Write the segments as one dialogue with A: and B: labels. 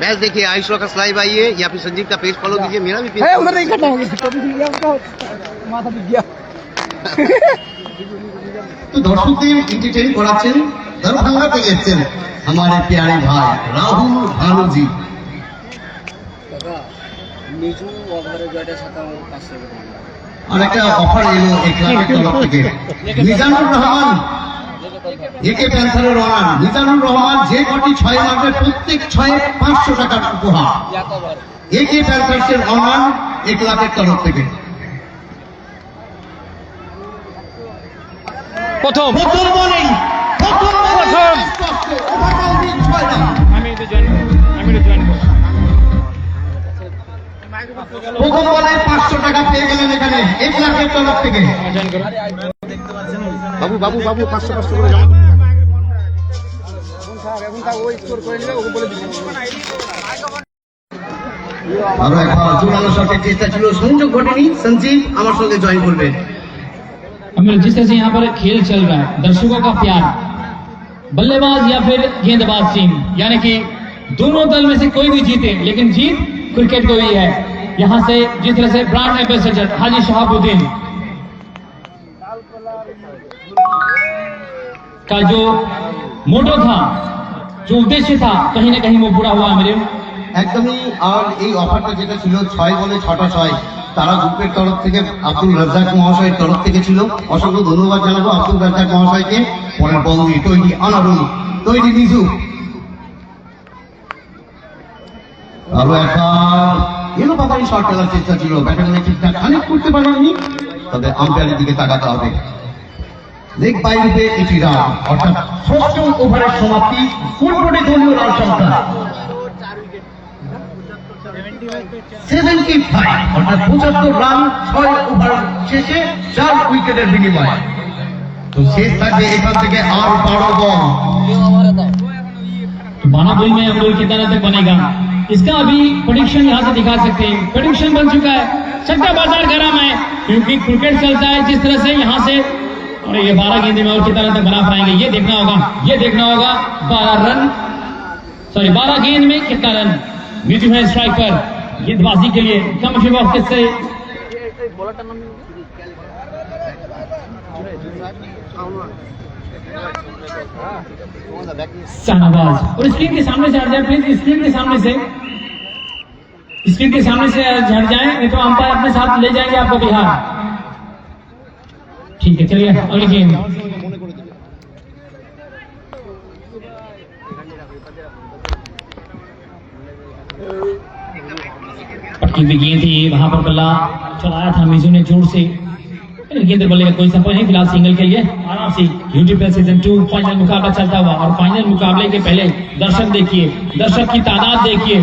A: Match देखिए, आयुष का live आइए या फिर संजीव का पेज फॉलो कीजिए। मेरा भी पेज
B: उधर नहीं करना होगा, माथा दिख गया।
A: तो दर्शकদের এন্টারটেইন করাচ্ছেন দরভঙ্গা থেকে এসেছেন हमारे प्यारे भाई राहुल भानु जी।
B: নিচু ওভারে জয়টা সাথে পাশে
A: আর একটা অফার এলো এই ক্লাবের তরফ থেকে। মিজানুর রহমান একে প্যান্থারের রান, মিজানুর রহমান যে কটি 6 মারবে প্রত্যেক 6 500 টাকার উপহার। একে প্যান্থার্সের রান 1 লাখের তরফ থেকে।
B: প্রথম
A: বোলিং, প্রথম ওভারঅল দিন 6 রান।
B: আমি তো জয়েন করব।
A: প্রথম বলে 500 টাকা পেয়ে গেলেন এখানে 1 লাখের তরফ থেকে। বাবু বাবু বাবু 500 করে জমা করুন।
B: এখন তা ওই স্কোর করে নিলে ওকে বলে দিবেন।
A: আরো একবার জোরালো শটের চেষ্টা ছিল, সংযোগ ঘটেনি। সঞ্জীব আমার সঙ্গে জয়েন করবেন।
C: जिस तरह से यहाँ पर खेल चल रहा है, दर्शकों का प्यार, बल्लेबाज या फिर गेंदबाज टीम, यानी कि दोनों दल में से कोई भी जीते, लेकिन जीत क्रिकेट को ही है। यहाँ से जिस तरह से ब्रांड एम्बेसडर हाजी शहाबुद्दीन का जो मोटो था, जो उद्देश्य था, कहीं ना कहीं वो पूरा हुआ मेरे।
A: একদমই। আর এই অফারটা যেটা ছিল 6 বলে 6টা 6, তারা গ্রুপের তরফ থেকে আব্দুল রাজ্জাক মহাশয়ের তরফ থেকে ছিল। অসংখ্য ধন্যবাদ জানাবো আব্দুল রাজ্জাক মহাশয়কে। পরের বল দিয়ে তৈরি আনারুল, তৈরি নিজু। আরো একবার এলো বাবারই শট খেলার চেষ্টা ছিল, ব্যাটারম্যান ঠিকঠাক কানেক্ট করতে পারেননি। তবে আম্পায়ারের দিকে তাকাতে হবে। লেগ বাইরে এটি রান, অর্থাৎ 6ম ওভারের সমাপ্তি। ফুলবোর্ডে দলীয় রান সংখ্যা 75, অর্থাৎ 75 রান 6 ওভার শেষে 4 উইকেটের বিনিময়ে। তো শেষ থাকবে এখান থেকে আর 12 বল।
C: बाना बॉल में हम लोग कितना तक बनेगा, इसका अभी प्रेडिक्शन यहाँ से दिखा सकते हैं। प्रेडिक्शन बन चुका है, सट्टा बाजार गरम है, क्योंकि क्रिकेट चलता है जिस तरह से यहाँ से। और ये 12 गेंदे में और कितना तक बना पाएंगे, ये देखना होगा। 12 रन, सॉरी 12 गेंद में कितना रन नीति है स्ट्राइक पर गेंदबाजी के लिए। कम वक्त से शाहनवाज, और स्क्रीन के सामने से आ जाए प्लीज, स्क्रीन के सामने से। स्क्रीन के सामने से झड़ जाएं, नहीं तो अंपायर अपने साथ ले जाएंगे आपको बिहार। ठीक है, चलिए अगली गेम। पटकी भी गेंद थी, वहां पर बल्ला चलाया था मिजू ने जोर से, गेंद बल्ले का कोई सपोर्ट नहीं फिलहाल। सिंगल के लिए आराम से यूट्यूब पे सीजन 2 फाइनल मुकाबला चलता हुआ, और फाइनल मुकाबले के पहले दर्शक देखिए, दर्शक की तादाद देखिए,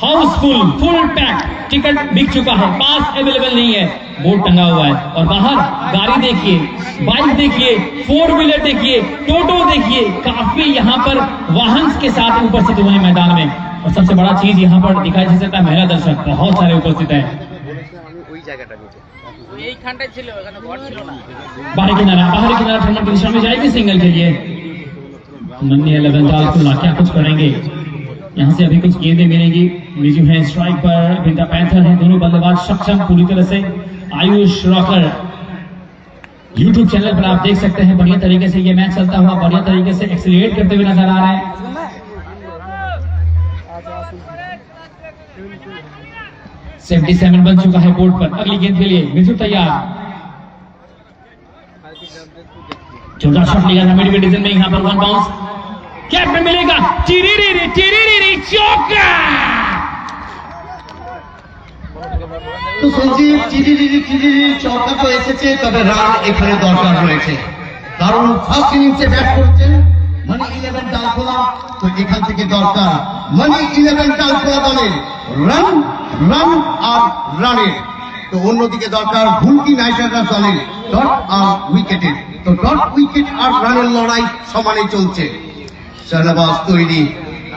C: हाउसफुल, फुल पैक, टिकट बिक चुका है, पास अवेलेबल नहीं है, बोर्ड टंगा हुआ है, और बाहर गाड़ी देखिए, बाइक देखिए, 4 व्हीलर देखिए, टोटो देखिए, काफी यहाँ पर वाहन के साथ उपस्थित हुए हैं मैदान में। और सबसे बड़ा चीज यहाँ पर दिखाई दे सकता है, महिला दर्शक बहुत सारे उपस्थित है। बाहरी किनारा टूर्नामेंट की दिशा में जाएगी सिंगल के लिए। मन्नी 11 डालकुला क्या कुछ करेंगे, यहाँ से अभी कुछ गेंदें मिलेंगी। मिजू है स्ट्राइक पर, बिंदा पैंथर है, दोनों बल्लेबाज सक्षम पूरी तरह से। आयुष रॉकर यूट्यूब चैनल पर आप देख सकते हैं, बढ़िया तरीके से ये मैच चलता हुआ, बढ़िया तरीके से एक्सीलरेट करते हुए नजर आ रहा है। 77 बन चुका है बोर्ड पर। अगली गेंद के लिए मिजू तैयार, छोटा शॉट लेगा मिड डिवीजन में, यहाँ पर 1 बाउंस कैप में मिलेगा, टिरिरिरी चौका।
A: তো সঞ্জীব চিরিরি চৌকা তো এসেছে, তবে রান এখানে দরকার রয়েছে, কারণ ফার্স্ট ইনিংসে ব্যাট করছেন মানি 11 ডালখোলা। তো এখান থেকে দরকার মানি 11 ডালখোলা দলের রান রান আর রানের। তো অন্যদিকে দরকার ভুলকি নাইট রাইডার্স দলের ডট আর উইকেটের। তো ডট উইকেট আর রানের লড়াই সমানে চলছে। শাহনবাজ তৈরি,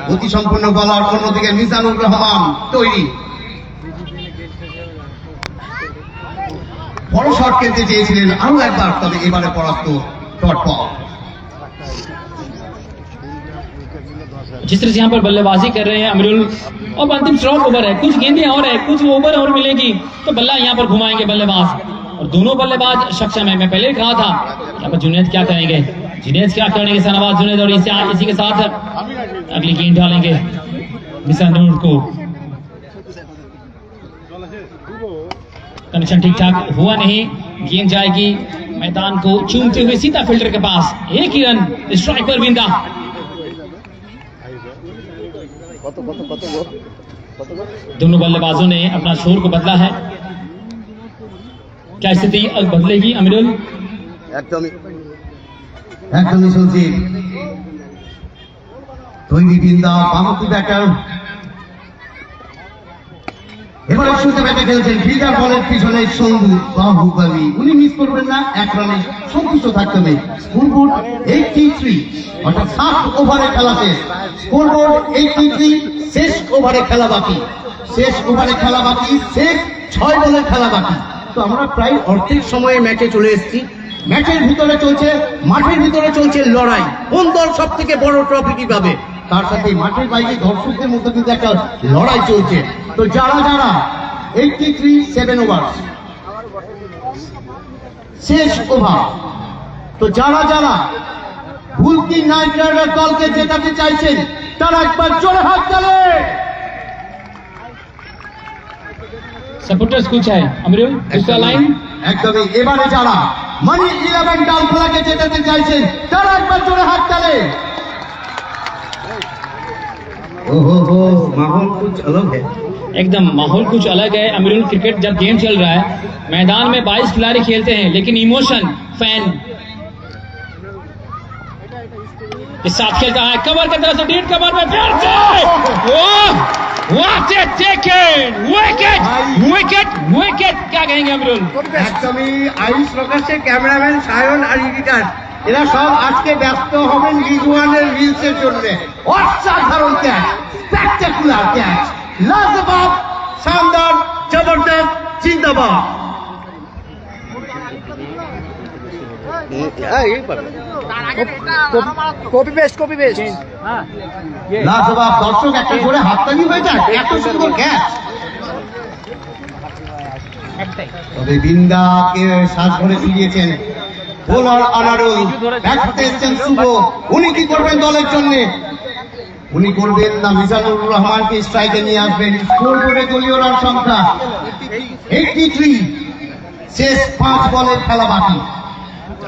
A: গতি সম্পন্ন বলার, অন্যদিকে মিজানুর রহমান তৈরি, বড় শট খেলতে চেয়েছিলেন আরো একবার, তবে এবারে পরাস্ত ডট বল।
C: जिस तरह से यहाँ पर बल्लेबाजी कर रहे हैं अमरुल, अब अंतिम स्ट्रोक ओवर है, कुछ गेंदें और है, कुछ ओवर और मिलेगी तो बल्ला यहाँ पर घुमाएंगे बल्लेबाज, और दोनों बल्लेबाज सक्षम है। मैं पहले ही कहा था यहाँ पर जुनैद क्या करेंगे, शाहनवाज जुनैद, और इसी के साथ अगली गेंद डालेंगे मिसानुर को। कनेक्शन ठीक ठाक हुआ नहीं, गेंद जाएगी मैदान को चूमते हुए सीधा फील्डर के पास। एक ही रन, स्ट्राइक पर बिंदा। दोनों बल्लेबाजों ने अपना शोर को बदला है, क्या स्थिति बदलेगी अमरुल?
A: একদমই সঞ্জীব তৈরি, বিন্দা বামতি ব্যাটার, এবারে শুরুতে ব্যাটে খেলছেন ফিল্ডার, বলের পিছনে সঙ্গু বাহুবলী, উনি মিস করবেন না, 1 রানে সন্তুষ্ট থাকতে হবে। স্কোরবোর্ড 83, অর্থাৎ 7 ওভারে খেলা শেষ। স্কোরবোর্ড 83, শেষ ওভারে খেলা বাকি, শেষ 6 বলের খেলা বাকি। তো আমরা প্রায় অর্ধেক সময়ে ম্যাচে চলে এসেছি। ম্যাচের ভিতরে চলছে, মাঠের ভিতরে চলছে লড়াই, কোন দল সব থেকে বড় ট্রফিটি পাবে, তার সাথে মাঠের বাইরে দর্শকদের মধ্যে কিন্তু একটা লড়াই চলছে। তো যারা 83 7 ওভার শেষ ওভার, তো যারা ভুলকি নাইট রাইডার দলকে জেতাতে চাইছেন তারা একবার জোরে হাত তালে।
C: सपोर्टर्स कुछ है अमरुल, उसका लाइन
A: একদমই, এবারে যারা মানি 11 ডালখোলাকে জেতাতে চাইছেন তারা একবার জোরে হাত তালে। ओहो माहौल कुछ अलग है,
C: एकदम माहौल कुछ अलग है अमरुल। क्रिकेट जब गेम चल रहा है, मैदान में 22 खिलाड़ी खेलते हैं, लेकिन इमोशन फैन के साथ खेलता है। कवर की तरफ से डीड कवर में फिर से what a taken, wicket wicket wicket, क्या कहेंगे अमरुल?
A: একদমই আইস প্রকাশে ক্যামেরাম্যান সায়ন আর এডিটর এরা সব আজকে ব্যস্ত হবেন রিজওয়ানের রিলসের জন্য। অসাধারণ ক্যাচ, স্পেকটাকুলার ক্যাচ, লাজবাব, শানদার, জবরদস্ত, জিন্দাবাদ।
B: কপি পেস্ট
A: লাজবাব, দর্শক একটা করে হাততালি হয়ে যায়, এত সুন্দর ক্যাচ। তবে বিন্দাকে শ্বাস ভরে ফিরিয়েছেন বোলার আনারুল, ব্যাট হাতে এসেছেন শুভ, উনি কি করবেন দলের জন্য? উনি করবেন না মিজানুর রহমানকে স্ট্রাইকে নিয়ে আসবেন। স্কোর করে দলীয় রান সংখ্যা 83। শেষ 5 বলের খেলা বাকি।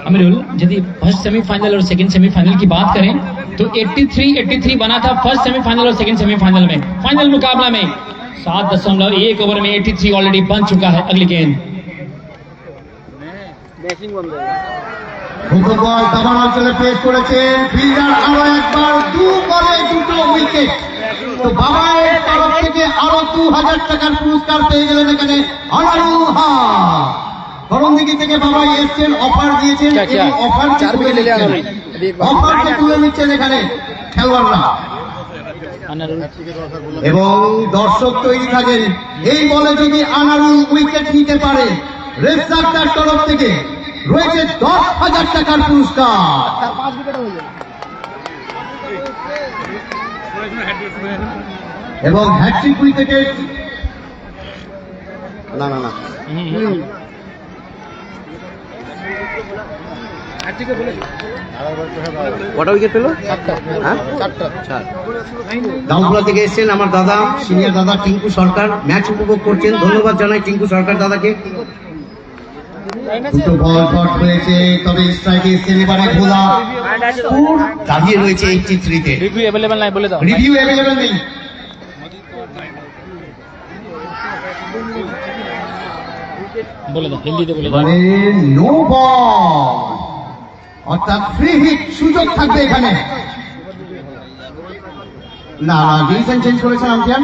C: अमीरुल यदि फर्स्ट सेमीफाइनल और सेकंड सेमीफाइनल की बात करें तो 83 बना था फर्स्ट सेमीफाइनल और सेकंड सेमीफाइनल में। फाइनल मुकाबला में 7.1 ओवर में 83 ऑलरेडी बन चुका है। अगली गेंद
A: দুটো বল দাবান অঞ্চলে পেশ করেছেন ফিল্ডার, আরো একবার 2 বলে 2টো উইকেট। তো বাবায়ের তরফ থেকে আরো 2000 টাকার পুরস্কার পেয়ে গেলেন এখানে আনারুল হক। করণদিঘি থেকে বাবাই এসছেন, অফার দিয়েছেন এবং অফারকে তুলে নিচ্ছেন এখানে খেলোয়াড়রা এবং দর্শক তৈরি থাকেন। এই বলে যদি আনারুল উইকেট নিতে পারে, রেজাক তার তরফ থেকে রয়েছে 10,000 টাকার পুরস্কার।
B: তার 5 উইকেট হয়ে যাবে।
A: এবং হ্যাট্রিক উইকেটের না
D: কটা উইকেট পেল?
A: দামপুরা থেকে এসেছেন আমার দাদা, সিনিয়র দাদা টিঙ্কু সরকার, ম্যাচ উপভোগ করছেন। ধন্যবাদ জানাই টিঙ্কু সরকার দাদাকে। দুটো বল শট হয়েছে, তবে স্ট্রাইকে এসেছেন এবারে ভোলা। স্কোর দাঁড়িয়ে রয়েছে 83 তে।
C: रिव्यू अवेलेबल नहीं बोले तो
A: রিভিউ অ্যাভেলেবল নেই।
C: बोले तो हिंदी तो बोले तो
A: মানে নো বল, অর্থাৎ ফ্রি হিট সুযোগ থাকবে এখানে। না ডিসিশন চেঞ্জ করেছেন আম্পায়ার,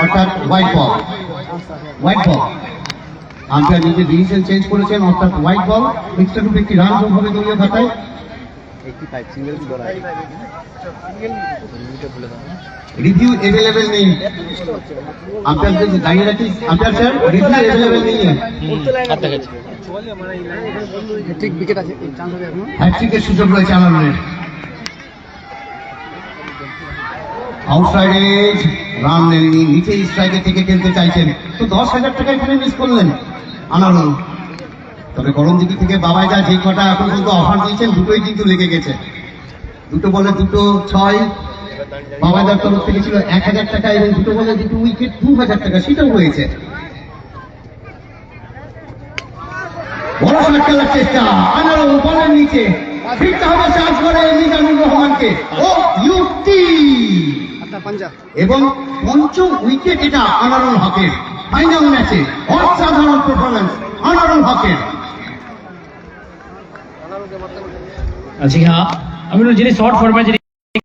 A: অর্থাৎ হোয়াইট বল। আম্পায়ার নিজে ডিসিশন চেঞ্জ করেছেন, অর্থাৎ হোয়াইট বল। মিক্সড রূপে একটি রান যোগ হবে দলীয় খাতায়।
D: 85 সিঙ্গেল কি বলা
A: রিভিউ अवेलेबल নেই। আম্পায়ার যদি দাঁড়িয়ে রাখি, আম্পায়ার স্যার রিভিউ अवेलेबल নেই।
B: ঠিক উইকেট আছে, চান্স হবে এখন।
A: হ্যাট্রিকের সুযোগ রয়েছে আনারুলের। আউটসাইডে রান নেননি, নিচে স্ট্রাইকে থেকে খেলতে চাইছেন। তো 10,000 টাকা এখানে মিস করলেন আনারুল। তবে করণদিঘি থেকে বাবাই যা যে কটা এখন পর্যন্ত অফার দিয়েছেন, দুটোই কিন্তু লেগে গেছে। দুটো বলে 2 6, বাবাইদার তরফ থেকে ছিল 1,000 টাকা এবং দুটো বলে 2 উইকেট 2,000 টাকা, সেটাও হয়েছে। বড় শট খেলার চেষ্টা, আনারুল বলের নিচে ফিরতে হবে চার্জ করে মিজানুর রহমানকে। ও ইউটি
B: আপনার পাঞ্জাব
A: এবং পঞ্চম উইকেট এটা আনারুল হকের। ফাইনাল ম্যাচে অসাধারণ পারফরম্যান্স আনারুল হকের।
C: जी हाँ अमीरुल जिन्हें शॉर्ट फॉर्मेट